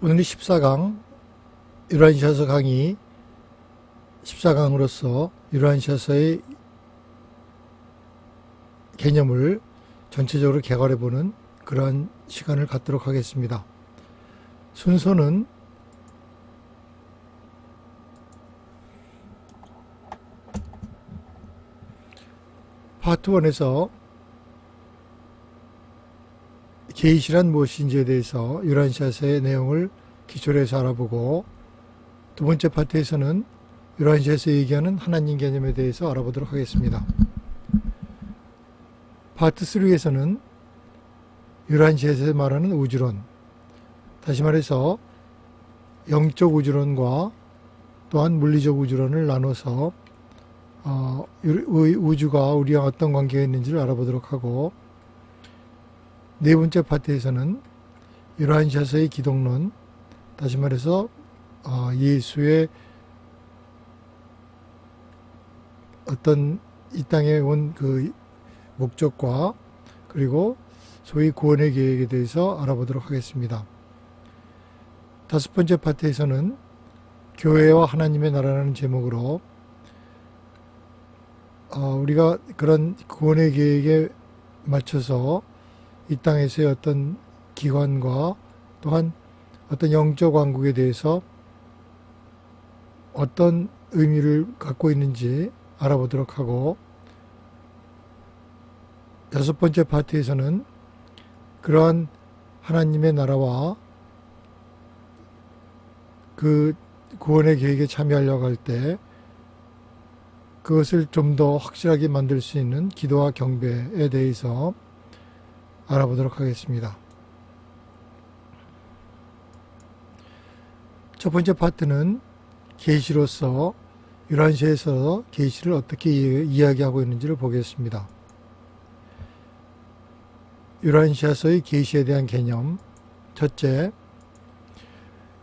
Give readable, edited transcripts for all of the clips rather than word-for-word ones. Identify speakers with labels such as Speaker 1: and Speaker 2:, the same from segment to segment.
Speaker 1: 오늘이 14강 유란시아서 강의 14강으로서 유란시아서의 개념을 전체적으로 개괄해보는 그러한 시간을 갖도록 하겠습니다. 순서는 파트 1에서 계시란 무엇인지에 대해서 유란시아서의 내용을 기초로 해서 알아보고, 두 번째 파트에서는 유란시아서 얘기하는 하나님 개념에 대해서 알아보도록 하겠습니다. 파트 3에서는 유란시아서에 말하는 우주론, 다시 말해서 영적 우주론과 또한 물리적 우주론을 나눠서 우주가 우리와 어떤 관계가 있는지를 알아보도록 하고, 네 번째 파트에서는 유란시아서의 기독론, 다시 말해서 예수의 어떤 이 땅에 온 그 목적과 그리고 소위 구원의 계획에 대해서 알아보도록 하겠습니다. 다섯 번째 파트에서는 교회와 하나님의 나라라는 제목으로 우리가 그런 구원의 계획에 맞춰서 이 땅에서의 어떤 기관과 또한 어떤 영적 왕국에 대해서 어떤 의미를 갖고 있는지 알아보도록 하고, 여섯 번째 파트에서는 그러한 하나님의 나라와 그 구원의 계획에 참여하려고 할 때 그것을 좀 더 확실하게 만들 수 있는 기도와 경배에 대해서 알아보도록 하겠습니다. 첫 번째 파트는 계시로서 유란시아에서 계시를 어떻게 이야기하고 있는지를 보겠습니다. 유란시아서의 계시에 대한 개념. 첫째,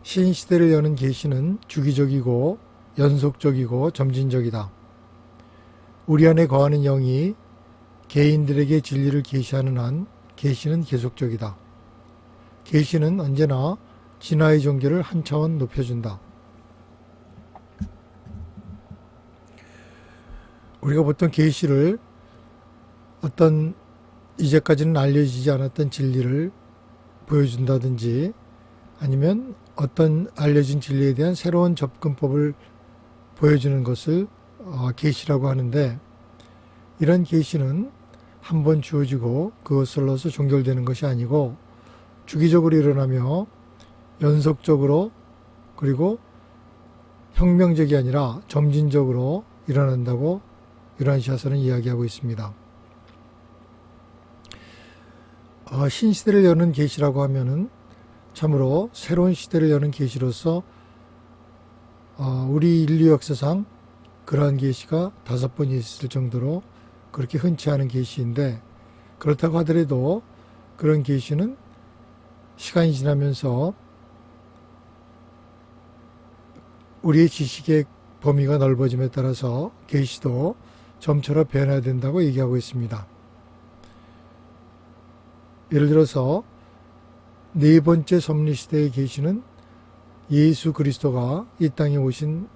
Speaker 1: 신시대를 여는 계시는 주기적이고 연속적이고 점진적이다. 우리 안에 거하는 영이 개인들에게 진리를 계시하는 한 계시는 계속적이다. 계시는 언제나 진화의 종교를 한 차원 높여준다. 우리가 보통 계시를 어떤 이제까지는 알려지지 않았던 진리를 보여준다든지 아니면 어떤 알려진 진리에 대한 새로운 접근법을 보여주는 것을 계시라고 하는데, 이런 계시는 한 번 주어지고 그것으로서 종결되는 것이 아니고 주기적으로 일어나며 연속적으로 그리고 혁명적이 아니라 점진적으로 일어난다고 유란시아서는 이야기하고 있습니다. 신시대를 여는 계시라고 하면은 참으로 새로운 시대를 여는 계시로서 우리 인류 역사상 그러한 계시가 5번 있을 정도로 그렇게 흔치 않은 계시인데, 그렇다고 하더라도 그런 계시는 시간이 지나면서 우리의 지식의 범위가 넓어짐에 따라서 계시도 점차로 변화된다고 얘기하고 있습니다. 예를 들어서 네 번째 섭리시대의 계시는 예수 그리스도가 이 땅에 오신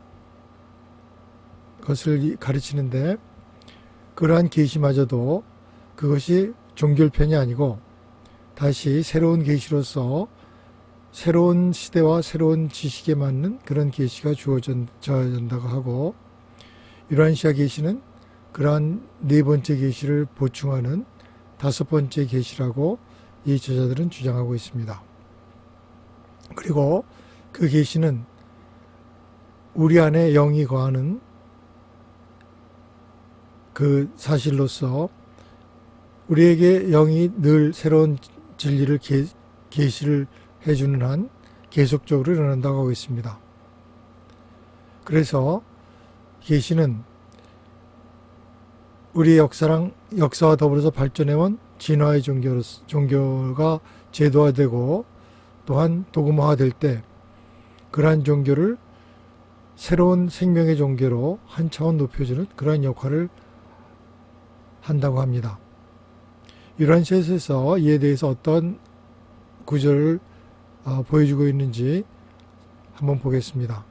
Speaker 1: 것을 가르치는데, 그러한 계시마저도 그것이 종결편이 아니고 다시 새로운 계시로서 새로운 시대와 새로운 지식에 맞는 그런 계시가 주어진다고 하고, 유란시아 계시는 그러한 네 번째 계시를 보충하는 5번째 계시라고 이 저자들은 주장하고 있습니다. 그리고 그 계시는 우리 안에 영이 거하는 그 사실로서 우리에게 영이 늘 새로운 진리를 계시를 해주는 한 계속적으로 일어난다고 하고 있습니다. 그래서 계시는 우리의 역사와 더불어서 발전해온 진화의 종교가 제도화되고 또한 도구화될 때 그러한 종교를 새로운 생명의 종교로 한 차원 높여주는 그러한 역할을 한다고 합니다. 유란시아서에서 이에 대해서 어떤 구절을 보여주고 있는지 한번 보겠습니다.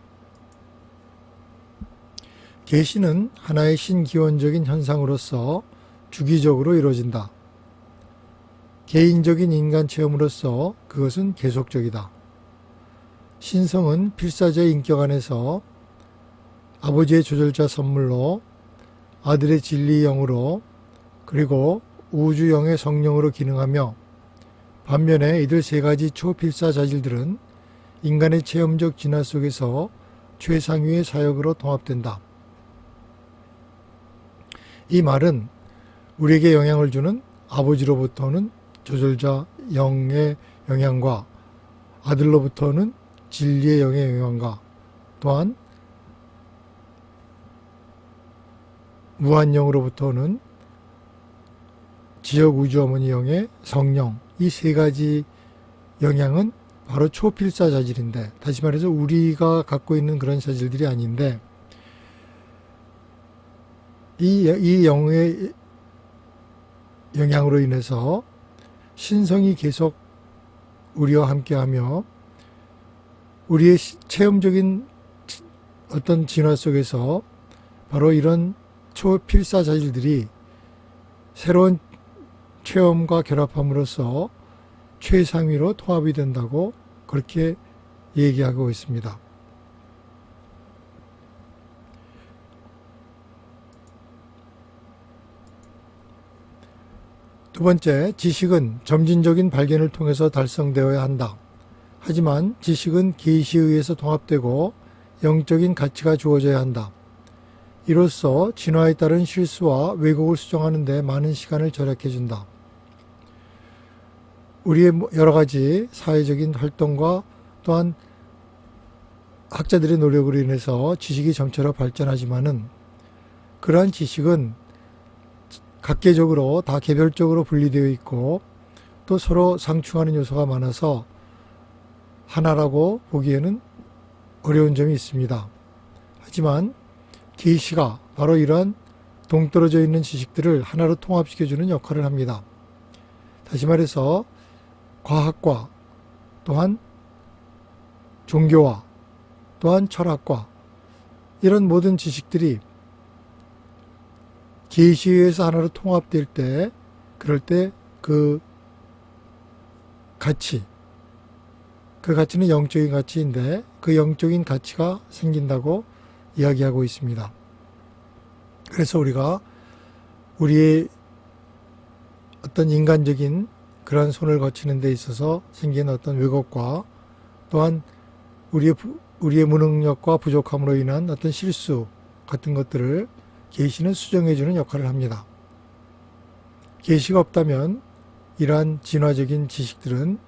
Speaker 1: 계시는 하나의 신기원적인 현상으로서 주기적으로 이루어진다. 개인적인 인간 체험으로서 그것은 계속적이다. 신성은 필사자의 인격 안에서 아버지의 조절자 선물로, 아들의 진리의 영으로, 그리고 우주영의 성령으로 기능하며, 반면에 이들 세 가지 초필사 자질들은 인간의 체험적 진화 속에서 최상위의 사역으로 통합된다. 이 말은 우리에게 영향을 주는 아버지로부터는 조절자 영의 영향과 아들로부터는 진리의 영의 영향과 또한 무한영으로부터는 지역 우주 어머니 영의 성령, 이 세 가지 영향은 바로 초필사 자질인데, 다시 말해서 우리가 갖고 있는 그런 자질들이 아닌데, 이 영의 영향으로 인해서 신성이 계속 우리와 함께하며 우리의 체험적인 어떤 진화 속에서 바로 이런 초필사 자질들이 새로운 체험과 결합함으로써 최상위로 통합이 된다고 그렇게 얘기하고 있습니다. 두 번째, 지식은 점진적인 발견을 통해서 달성되어야 한다. 하지만 지식은 계시에 의해서 통합되고 영적인 가치가 주어져야 한다. 이로써 진화에 따른 실수와 왜곡을 수정하는 데 많은 시간을 절약해 준다. 우리의 여러 가지 사회적인 활동과 또한 학자들의 노력으로 인해서 지식이 점차로 발전하지만은 그러한 지식은 각계적으로 다 개별적으로 분리되어 있고 또 서로 상충하는 요소가 많아서 하나라고 보기에는 어려운 점이 있습니다. 하지만 계시가 바로 이러한 동떨어져 있는 지식들을 하나로 통합시켜주는 역할을 합니다. 다시 말해서 과학과 또한 종교와 또한 철학과 이런 모든 지식들이 계시에 의해서 하나로 통합될 때, 그럴 때 그 가치는 영적인 가치인데 그 영적인 가치가 생긴다고 이야기하고 있습니다. 그래서 우리가 우리의 어떤 인간적인 그러한 손을 거치는 데 있어서 생긴 어떤 왜곡과 또한 우리의 무능력과 부족함으로 인한 어떤 실수 같은 것들을 계시는 수정해주는 역할을 합니다. 계시가 없다면 이러한 진화적인 지식들은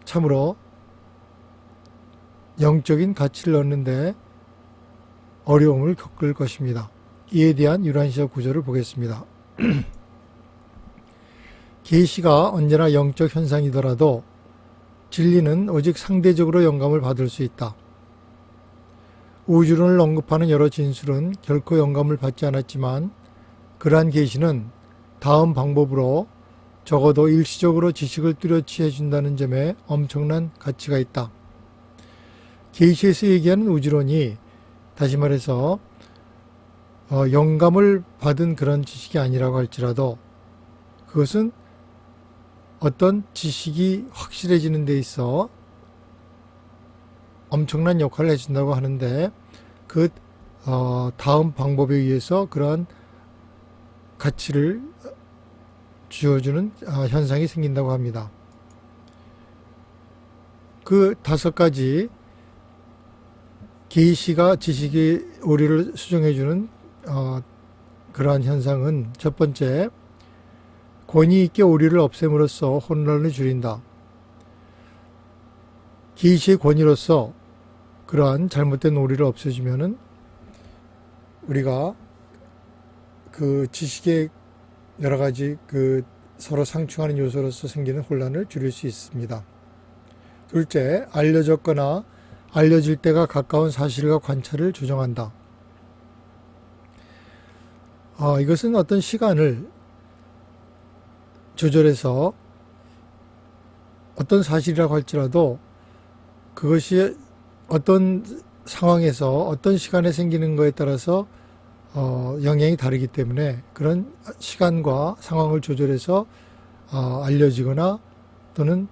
Speaker 1: 참으로 영적인 가치를 얻는데 어려움을 겪을 것입니다. 이에 대한 유란시적 구조를 보겠습니다. 계시가 언제나 영적 현상이더라도 진리는 오직 상대적으로 영감을 받을 수 있다. 우주론을 언급하는 여러 진술은 결코 영감을 받지 않았지만 그러한 계시는 다음 방법으로 적어도 일시적으로 지식을 뚜렷이 해준다는 점에 엄청난 가치가 있다. 계시에서 얘기하는 우주론이 다시 말해서 영감을 받은 그런 지식이 아니라고 할지라도 그것은 어떤 지식이 확실해지는 데 있어 엄청난 역할을 해준다고 하는데 그 다음 방법에 의해서 그러한 가치를 주어주는 현상이 생긴다고 합니다. 그 5가지 계시가 지식의 오류를 수정해주는 그러한 현상은 첫 번째, 권위 있게 오류를 없앰으로써 혼란을 줄인다. 계시의 권위로서 그러한 잘못된 오류를 없애주면은 우리가 그 지식의 여러 가지 그 서로 상충하는 요소로서 생기는 혼란을 줄일 수 있습니다. 둘째, 알려졌거나 알려질 때가 가까운 사실과 관찰을 조정한다. 이것은 어떤 시간을 조절해서 어떤 사실이라고 할지라도 그것이 어떤 상황에서 어떤 시간에 생기는 거에 따라서 영향이 다르기 때문에 그런 시간과 상황을 조절해서 알려지거나 또는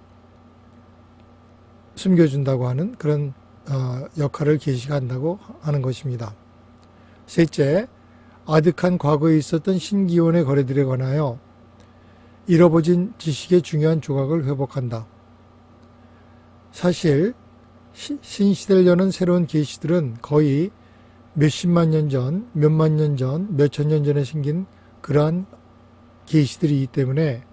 Speaker 1: 숨겨준다고 하는 그런 역할을 계시가 한다고 하는 것입니다. 셋째, 아득한 과거에 있었던 신기원의 거래들에 관하여 잃어버진 지식의 중요한 조각을 회복한다. 사실 신시대를 여는 새로운 계시들은 거의 몇십만 년 전, 몇만 년 전, 몇천 년 전에 생긴 그러한 계시들이기 때문에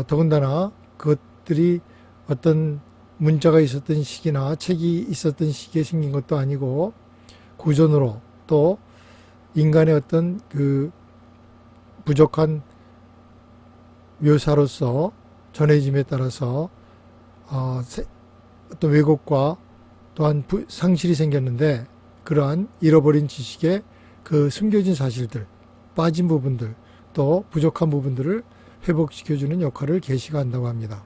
Speaker 1: 더군다나 그것들이 어떤 문자가 있었던 시기나 책이 있었던 시기에 생긴 것도 아니고 고전으로 또 인간의 어떤 그 부족한 묘사로서 전해짐에 따라서 어떤 왜곡과 또한 상실이 생겼는데 그러한 잃어버린 지식의 그 숨겨진 사실들, 빠진 부분들, 또 부족한 부분들을 회복시켜주는 역할을 계시가 한다고 합니다.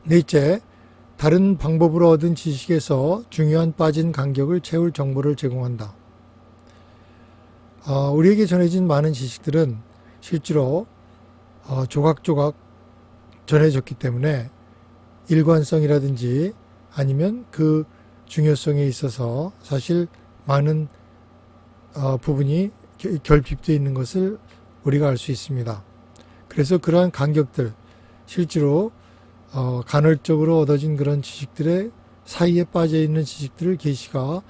Speaker 1: 넷째, 다른 방법으로 얻은 지식에서 중요한 빠진 간격을 채울 정보를 제공한다. 우리에게 전해진 많은 지식들은 실제로 조각조각 전해졌기 때문에 일관성이라든지 아니면 그 중요성에 있어서 사실 많은 부분이 결핍되어 있는 것을 우리가 알 수 있습니다. 그래서 그러한 간격들, 실제로 간헐적으로 얻어진 그런 지식들의 사이에 빠져 있는 지식들을 계시가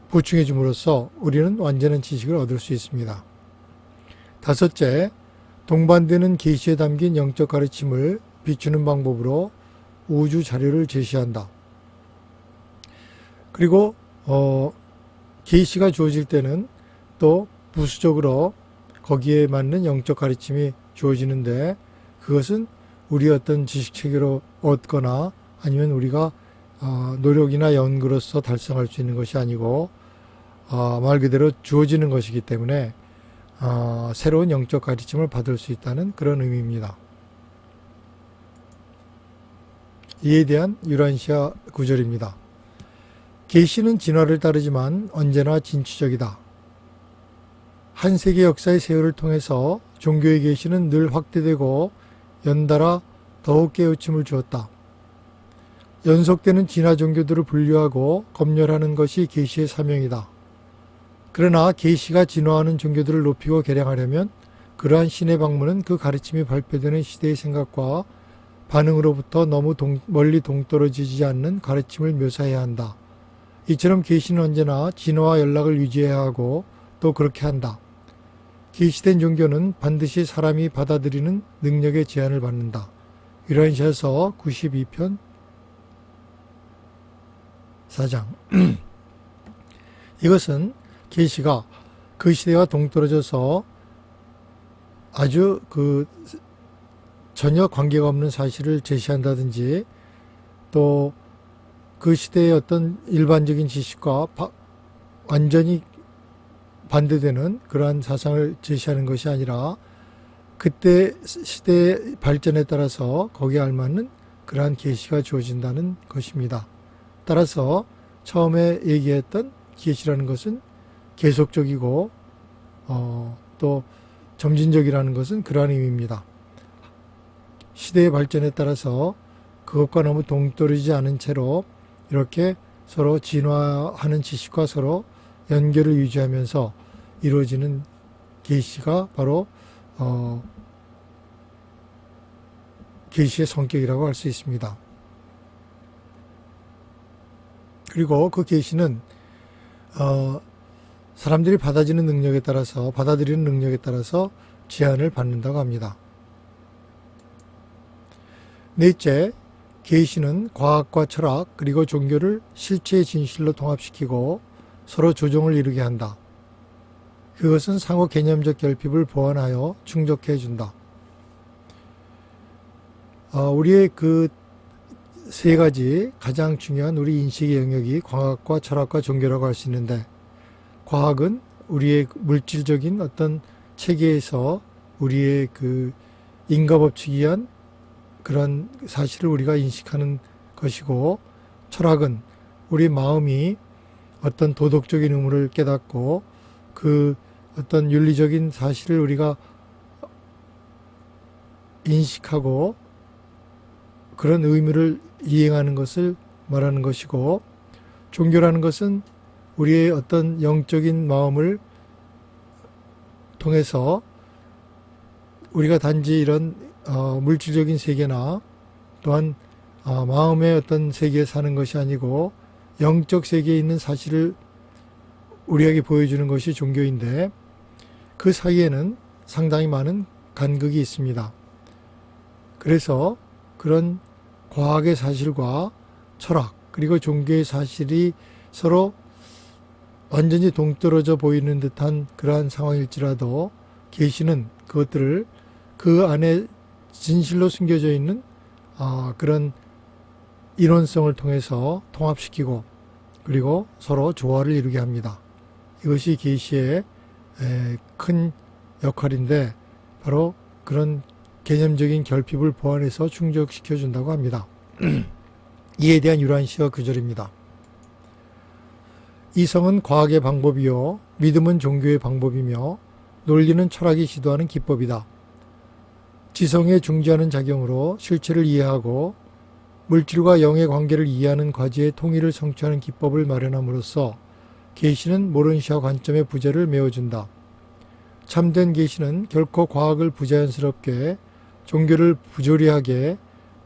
Speaker 1: 보충해 줌으로써 우리는 완전한 지식을 얻을 수 있습니다. 다섯째, 동반되는 계시에 담긴 영적 가르침을 비추는 방법으로 우주 자료를 제시한다. 그리고 계시가 주어질 때는 또 부수적으로 거기에 맞는 영적 가르침이 주어지는데 그것은 우리의 어떤 지식체계로 얻거나 아니면 우리가 노력이나 연구로서 달성할 수 있는 것이 아니고 말 그대로 주어지는 것이기 때문에 새로운 영적 가르침을 받을 수 있다는 그런 의미입니다. 이에 대한 유란시아 구절입니다. 계시는 진화를 따르지만 언제나 진취적이다. 한 세계 역사의 세월을 통해서 종교의 계시는 늘 확대되고 연달아 더욱 깨우침을 주었다. 연속되는 진화 종교들을 분류하고 검열하는 것이 계시의 사명이다. 그러나 계시가 진화하는 종교들을 높이고 개량하려면 그러한 신의 방문은 그 가르침이 발표되는 시대의 생각과 반응으로부터 너무 멀리 동떨어지지 않는 가르침을 묘사해야 한다. 이처럼 계시는 언제나 진화와 연락을 유지해야 하고 또 그렇게 한다. 계시된 종교는 반드시 사람이 받아들이는 능력의 제한을 받는다. 유란시아서 92편 4장. 이것은 계시가 그 시대와 동떨어져서 아주 전혀 관계가 없는 사실을 제시한다든지 또 그 시대의 어떤 일반적인 지식과 완전히 반대되는 그러한 사상을 제시하는 것이 아니라 그때 시대의 발전에 따라서 거기에 알맞는 그러한 계시가 주어진다는 것입니다. 따라서 처음에 얘기했던 계시라는 것은 계속적이고 또 점진적이라는 것은 그러한 의미입니다. 시대의 발전에 따라서 그것과 너무 동떨어지지 않은 채로 이렇게 서로 진화하는 지식과 서로 연결을 유지하면서 이루어지는 계시가 바로 계시의 성격이라고 할 수 있습니다. 그리고 그 계시는 사람들이 받아들이는 능력에 따라서 제한을 받는다고 합니다. 넷째, 계시는 과학과 철학 그리고 종교를 실체의 진실로 통합시키고 서로 조정을 이루게 한다. 그것은 상호 개념적 결핍을 보완하여 충족해 준다. 우리의 그 세 가지 가장 중요한 우리 인식의 영역이 과학과 철학과 종교라고 할 수 있는데, 과학은 우리의 물질적인 어떤 체계에서 우리의 그 인과법칙에 의한 그런 사실을 우리가 인식하는 것이고, 철학은 우리 마음이 어떤 도덕적인 의무를 깨닫고 그 어떤 윤리적인 사실을 우리가 인식하고 그런 의무를 이행하는 것을 말하는 것이고, 종교라는 것은 우리의 어떤 영적인 마음을 통해서 우리가 단지 이런 물질적인 세계나 또한 마음의 어떤 세계에 사는 것이 아니고 영적 세계에 있는 사실을 우리에게 보여주는 것이 종교인데, 그 사이에는 상당히 많은 간극이 있습니다. 그래서 그런 과학의 사실과 철학 그리고 종교의 사실이 서로 완전히 동떨어져 보이는 듯한 그러한 상황일지라도, 계시는 그것들을 그 안에 진실로 숨겨져 있는 그런 이론성을 통해서 통합시키고 그리고 서로 조화를 이루게 합니다. 이것이 계시의 큰 역할인데, 바로 그런 개념적인 결핍을 보완해서 충족시켜 준다고 합니다. 이에 대한 유란시어 구절입니다. 이성은 과학의 방법이요 믿음은 종교의 방법이며 논리는 철학이 시도하는 기법이다. 지성에 중지하는 작용으로 실체를 이해하고 물질과 영의 관계를 이해하는 과제의 통일을 성취하는 기법을 마련함으로써 계시는 모론시아 관점의 부재를 메워준다. 참된 계시는 결코 과학을 부자연스럽게, 종교를 부조리하게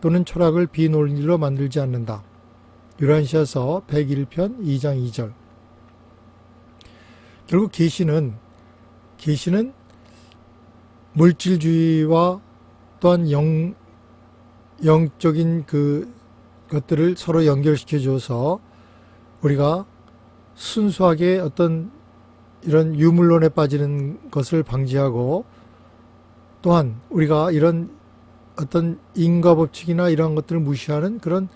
Speaker 1: 또는 철학을 비논리로 만들지 않는다. 유란시아서 101편 2장 2절. 결국 계시는 물질주의와 또한 영적인 것들을 서로 연결시켜 줘서 우리가 순수하게 어떤 이런 유물론에 빠지는 것을 방지하고, 또한 우리가 이런 어떤 인과법칙이나 이러한 것들을 무시하는 그런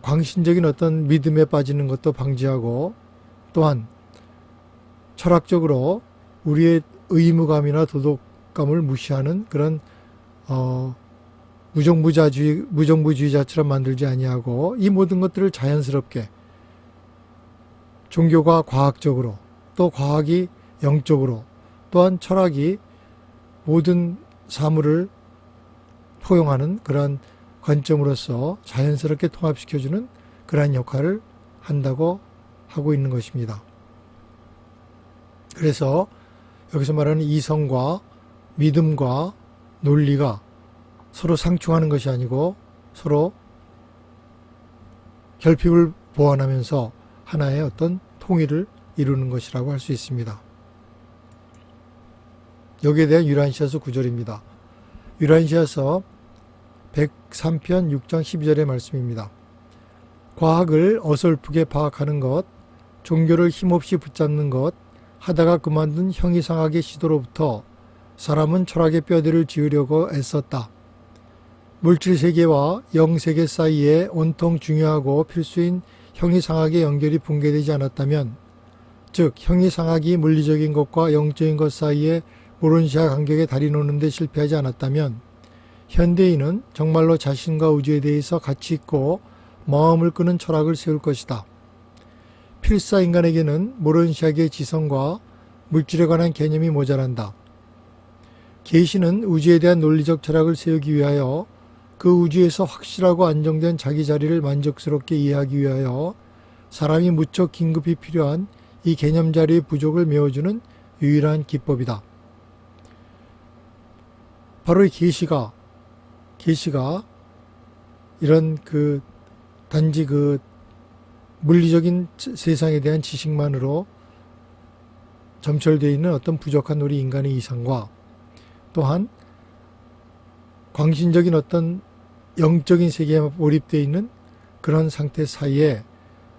Speaker 1: 광신적인 어떤 믿음에 빠지는 것도 방지하고, 또한 철학적으로 우리의 의무감이나 도덕감을 무시하는 그런 무정부주의자처럼 만들지 아니하고, 이 모든 것들을 자연스럽게 종교가 과학적으로, 또 과학이 영적으로, 또한 철학이 모든 사물을 포용하는 그러한 관점으로서 자연스럽게 통합시켜주는 그러한 역할을 한다고 하고 있는 것입니다. 그래서 여기서 말하는 이성과 믿음과 논리가 서로 상충하는 것이 아니고 서로 결핍을 보완하면서 하나의 어떤 통일을 이루는 것이라고 할 수 있습니다. 여기에 대한 유란시아서 9절입니다. 유란시아서 103편 6장 12절의 말씀입니다. 과학을 어설프게 파악하는 것, 종교를 힘없이 붙잡는 것, 하다가 그만둔 형이상학의 시도로부터 사람은 철학의 뼈대를 지으려고 애썼다. 물질세계와 영세계 사이에 온통 중요하고 필수인 형이상학의 연결이 붕괴되지 않았다면, 즉 형이상학이 물리적인 것과 영적인 것 사이에 모론시아 간격에 다리 놓는 데 실패하지 않았다면, 현대인은 정말로 자신과 우주에 대해서 가치 있고 마음을 끄는 철학을 세울 것이다. 필사 인간에게는 모론시아계의 지성과 물질에 관한 개념이 모자란다. 계시는 우주에 대한 논리적 철학을 세우기 위하여 그 우주에서 확실하고 안정된 자기 자리를 만족스럽게 이해하기 위하여 사람이 무척 긴급히 필요한 이 개념 자리의 부족을 메워주는 유일한 기법이다. 바로 이 계시가 이런 단지 물리적인 세상에 대한 지식만으로 점철되어 있는 어떤 부족한 우리 인간의 이상과, 또한 광신적인 어떤 영적인 세계에 몰입되어 있는 그런 상태 사이에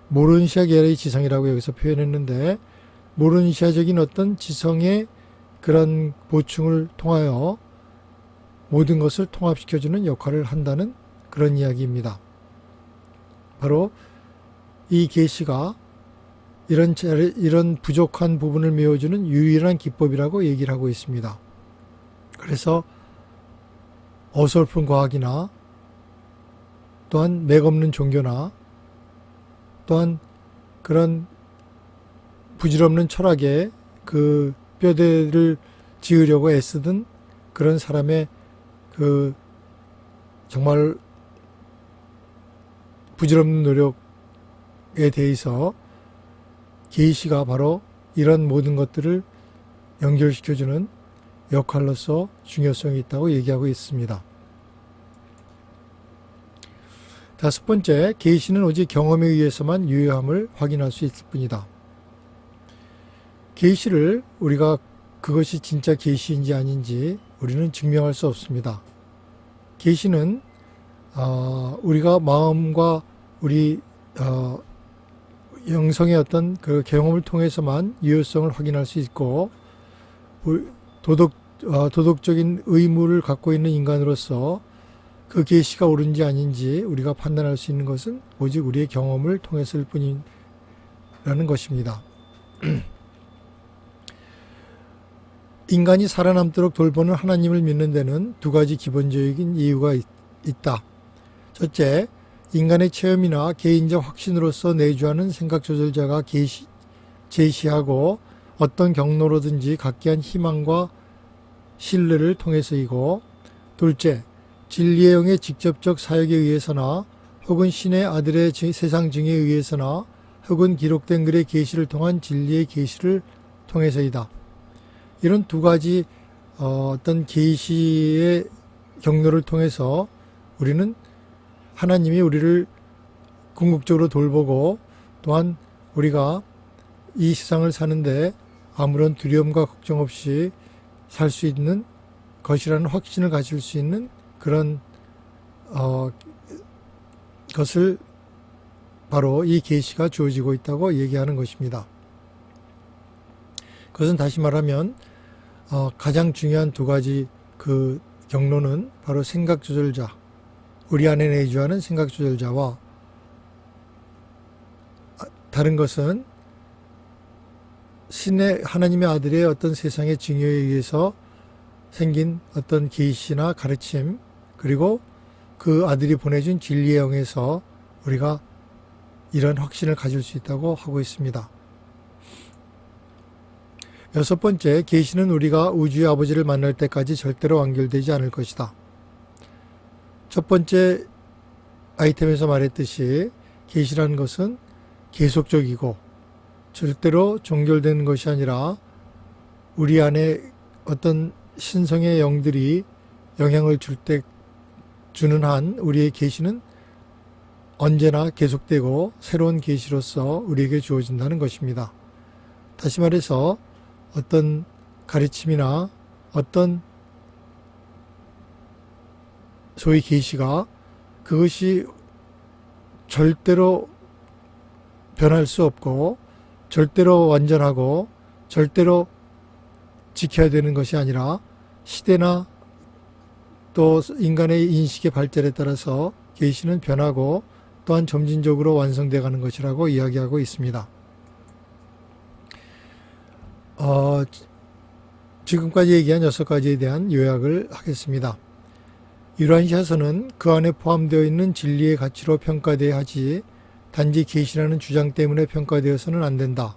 Speaker 1: 모론시아 계열의 지성이라고 여기서 표현했는데, 모론시아적인 어떤 지성의 그런 보충을 통하여 모든 것을 통합시켜주는 역할을 한다는 그런 이야기입니다. 바로 이 계시가 이런 부족한 부분을 메워주는 유일한 기법이라고 얘기를 하고 있습니다. 그래서 어설픈 과학이나 또한 맥없는 종교나 또한 그런 부질없는 철학에 그 뼈대를 지으려고 애쓰던 그런 사람의 그 정말 부질없는 노력에 대해서 계시가 바로 이런 모든 것들을 연결시켜주는 역할로서 중요성이 있다고 얘기하고 있습니다. 다섯 번째, 계시는 오직 경험에 의해서만 유효함을 확인할 수 있을 뿐이다. 계시를 우리가 그것이 진짜 계시인지 아닌지 우리는 증명할 수 없습니다. 계시는 우리가 마음과 우리 영성의 어떤 그 경험을 통해서만 유효성을 확인할 수 있고, 도덕적인 의무를 갖고 있는 인간으로서 그 계시가 옳은지 아닌지 우리가 판단할 수 있는 것은 오직 우리의 경험을 통해서일 뿐이라는 것입니다. 인간이 살아남도록 돌보는 하나님을 믿는 데는 두 가지 기본적인 이유가 있다. 첫째, 인간의 체험이나 개인적 확신으로서 내주하는 생각조절자가 제시하고 어떤 경로로든지 갖게 한 희망과 신뢰를 통해서이고, 둘째, 진리의 영의 직접적 사역에 의해서나 혹은 신의 아들의 세상 증에 의해서나 혹은 기록된 글의 계시를 통한 진리의 계시를 통해서이다. 이런 두 가지 어떤 계시의 경로를 통해서 우리는 하나님이 우리를 궁극적으로 돌보고, 또한 우리가 이 세상을 사는데 아무런 두려움과 걱정 없이 살 수 있는 것이라는 확신을 가질 수 있는 그런 것을 바로 이 계시가 주어지고 있다고 얘기하는 것입니다. 그것은 다시 말하면 가장 중요한 두 가지 그 경로는 바로 생각조절자, 우리 안에 내주하는 생각조절자와, 다른 것은 신의 하나님의 아들의 어떤 세상의 증여에 의해서 생긴 어떤 계시나 가르침, 그리고 그 아들이 보내준 진리의 영에서 우리가 이런 확신을 가질 수 있다고 하고 있습니다. 여섯 번째, 계시는 우리가 우주의 아버지를 만날 때까지 절대로 완결되지 않을 것이다. 첫 번째 아이템에서 말했듯이 계시라는 것은 계속적이고 절대로 종결되는 것이 아니라 우리 안에 어떤 신성의 영들이 영향을 주는 한 우리의 계시는 언제나 계속되고 새로운 계시로서 우리에게 주어진다는 것입니다. 다시 말해서 어떤 가르침이나 어떤 소위 계시가 그것이 절대로 변할 수 없고 절대로 완전하고 절대로 지켜야 되는 것이 아니라 시대나 또 인간의 인식의 발달에 따라서 계시는 변하고 또한 점진적으로 완성되어 가는 것이라고 이야기하고 있습니다. 지금까지 얘기한 6가지에 대한 요약을 하겠습니다. 유란시아서는 그 안에 포함되어 있는 진리의 가치로 평가되어야 하지 단지 계시라는 주장 때문에 평가되어서는 안 된다.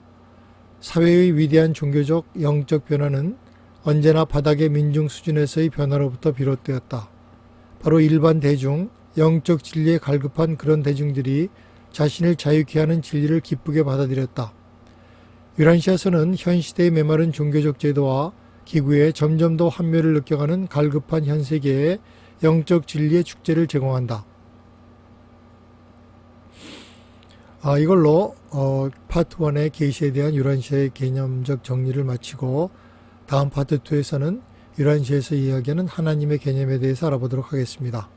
Speaker 1: 사회의 위대한 종교적 영적 변화는 언제나 바닥의 민중 수준에서의 변화로부터 비롯되었다. 바로 일반 대중, 영적 진리에 갈급한 그런 대중들이 자신을 자유케 하는 진리를 기쁘게 받아들였다. 유란시아서는 현 시대의 메마른 종교적 제도와 기구에 점점 더 환멸을 느껴가는 갈급한 현 세계에 영적 진리의 축제를 제공한다. 이걸로 파트 1의 계시에 대한 유란시아의 개념적 정리를 마치고 다음 파트 2에서는 유란시아에서 이야기하는 하나님의 개념에 대해서 알아보도록 하겠습니다.